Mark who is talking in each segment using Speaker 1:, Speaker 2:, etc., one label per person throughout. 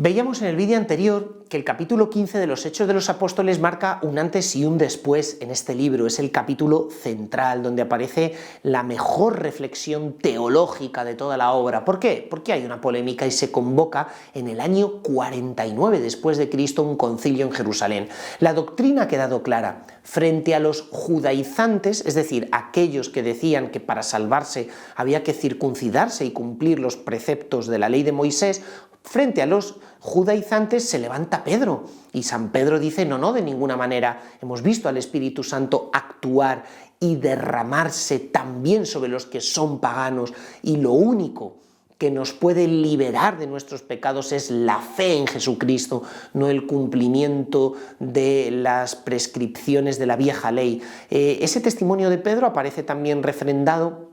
Speaker 1: Veíamos en el vídeo anterior que el capítulo 15 de los Hechos de los Apóstoles marca un antes y un después en este libro. Es el capítulo central, donde aparece la mejor reflexión teológica de toda la obra. ¿Por qué? Porque hay una polémica y se convoca en el año 49 después de Cristo un concilio en Jerusalén. La doctrina ha quedado clara. Frente a los judaizantes, es decir, aquellos que decían que para salvarse había que circuncidarse y cumplir los preceptos de la ley de Moisés, frente a los judaizantes se levanta Pedro y San Pedro dice no, de ninguna manera. Hemos visto al Espíritu Santo actuar y derramarse también sobre los que son paganos, y lo único que nos puede liberar de nuestros pecados es la fe en Jesucristo, no el cumplimiento de las prescripciones de la vieja ley. Ese testimonio de Pedro aparece también refrendado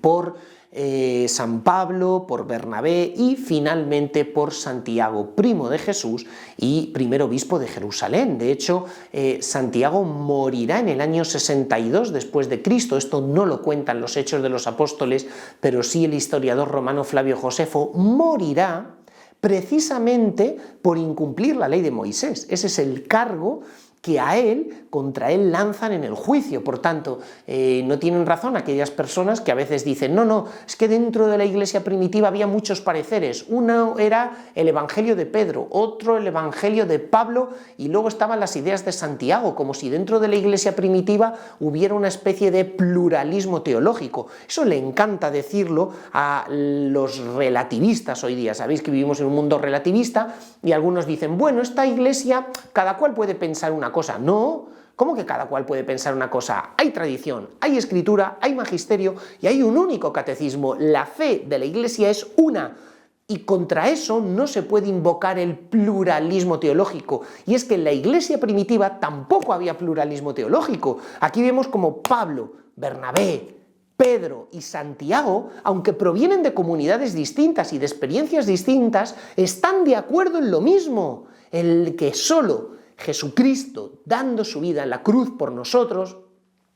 Speaker 1: por San Pablo, por Bernabé y finalmente por Santiago, primo de Jesús y primer obispo de Jerusalén. De hecho, Santiago morirá en el año 62 después de Cristo. Esto no lo cuentan los Hechos de los Apóstoles, pero sí el historiador romano Flavio Josefo morirá precisamente por incumplir la ley de Moisés. Ese es el cargo que contra él lanzan en el juicio. Por tanto, no tienen razón aquellas personas que a veces dicen no, es que dentro de la iglesia primitiva había muchos pareceres. Uno era el evangelio de Pedro, otro el evangelio de Pablo, y luego estaban las ideas de Santiago, como si dentro de la iglesia primitiva hubiera una especie de pluralismo teológico. Eso le encanta decirlo a los relativistas hoy día. Sabéis que vivimos en un mundo relativista y algunos dicen, bueno, esta iglesia, cada cual puede pensar una cosa. No, ¿cómo que cada cual puede pensar una cosa? Hay tradición, hay escritura, hay magisterio y hay un único catecismo. La fe de la Iglesia es una. Y contra eso no se puede invocar el pluralismo teológico. Y es que en la Iglesia primitiva tampoco había pluralismo teológico. Aquí vemos como Pablo, Bernabé, Pedro y Santiago, aunque provienen de comunidades distintas y de experiencias distintas, están de acuerdo en lo mismo, en que solo Jesucristo, dando su vida en la cruz por nosotros,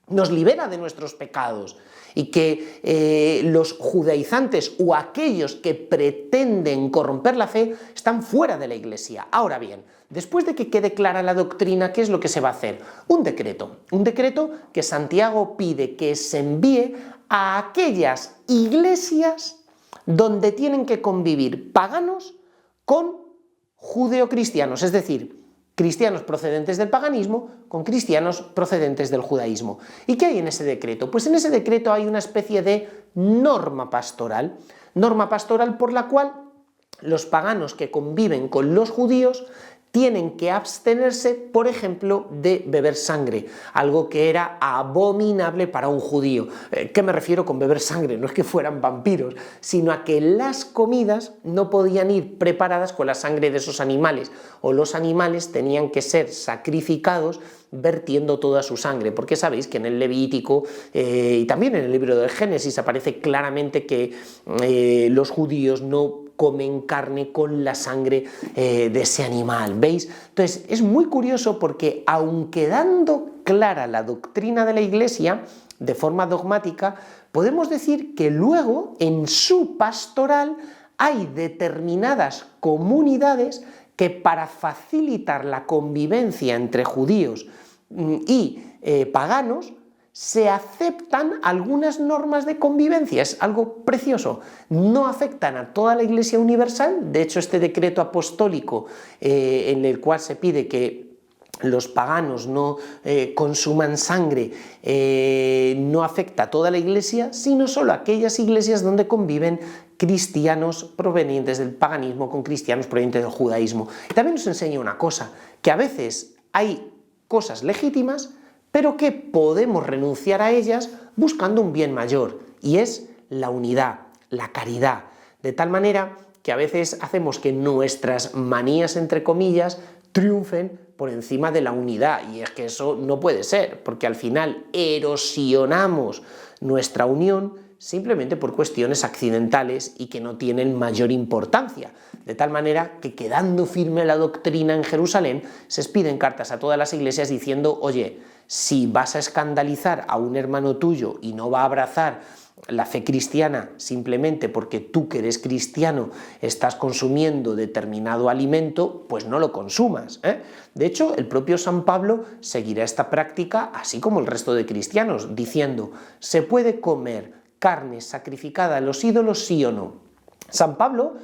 Speaker 1: nos libera de nuestros pecados, y que los judaizantes o aquellos que pretenden corromper la fe están fuera de la Iglesia. Ahora bien, después de que quede clara la doctrina, ¿qué es lo que se va a hacer? Un decreto que Santiago pide que se envíe a aquellas iglesias donde tienen que convivir paganos con judeocristianos, es decir, cristianos procedentes del paganismo con cristianos procedentes del judaísmo. ¿Y qué hay en ese decreto? Pues en ese decreto hay una especie de norma pastoral por la cual los paganos que conviven con los judíos tienen que abstenerse, por ejemplo, de beber sangre, algo que era abominable para un judío. ¿Qué me refiero con beber sangre? No es que fueran vampiros, sino a que las comidas no podían ir preparadas con la sangre de esos animales, o los animales tenían que ser sacrificados vertiendo toda su sangre, porque sabéis que en el Levítico y también en el libro del Génesis aparece claramente que los judíos no comen carne con la sangre de ese animal, ¿veis? Entonces es muy curioso porque aun quedando clara la doctrina de la Iglesia de forma dogmática, podemos decir que luego en su pastoral hay determinadas comunidades que para facilitar la convivencia entre judíos y paganos se aceptan algunas normas de convivencia. Es algo precioso. No afectan a toda la Iglesia universal. De hecho, este decreto apostólico en el cual se pide que los paganos no consuman sangre no afecta a toda la Iglesia, sino solo a aquellas iglesias donde conviven cristianos provenientes del paganismo con cristianos provenientes del judaísmo. También nos enseña una cosa, que a veces hay cosas legítimas, pero que podemos renunciar a ellas buscando un bien mayor, y es la unidad, la caridad, de tal manera que a veces hacemos que nuestras manías, entre comillas, triunfen por encima de la unidad, y es que eso no puede ser, porque al final erosionamos nuestra unión simplemente por cuestiones accidentales y que no tienen mayor importancia, de tal manera que, quedando firme la doctrina en Jerusalén, se expiden cartas a todas las iglesias diciendo, oye, si vas a escandalizar a un hermano tuyo y no va a abrazar la fe cristiana simplemente porque tú que eres cristiano estás consumiendo determinado alimento, pues no lo consumas, ¿eh? De hecho, el propio San Pablo seguirá esta práctica, así como el resto de cristianos, diciendo, ¿se puede comer carne sacrificada a los ídolos, sí o no? San Pablo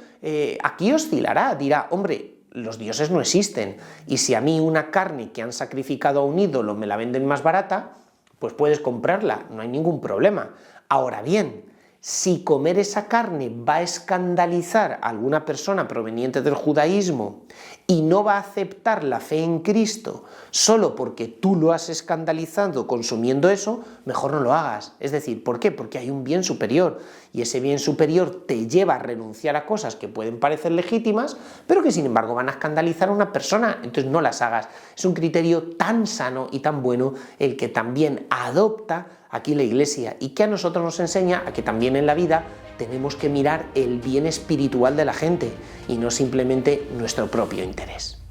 Speaker 1: aquí oscilará, dirá, hombre, los dioses no existen, y si a mí una carne que han sacrificado a un ídolo me la venden más barata, pues puedes comprarla, no hay ningún problema. Ahora bien, si comer esa carne va a escandalizar a alguna persona proveniente del judaísmo y no va a aceptar la fe en Cristo solo porque tú lo has escandalizado consumiendo eso, mejor no lo hagas. Es decir, ¿por qué? Porque hay un bien superior y ese bien superior te lleva a renunciar a cosas que pueden parecer legítimas, pero que sin embargo van a escandalizar a una persona, entonces no las hagas. Es un criterio tan sano y tan bueno el que también adopta aquí la Iglesia y que a nosotros nos enseña a que también en la vida tenemos que mirar el bien espiritual de la gente y no simplemente nuestro propio interés.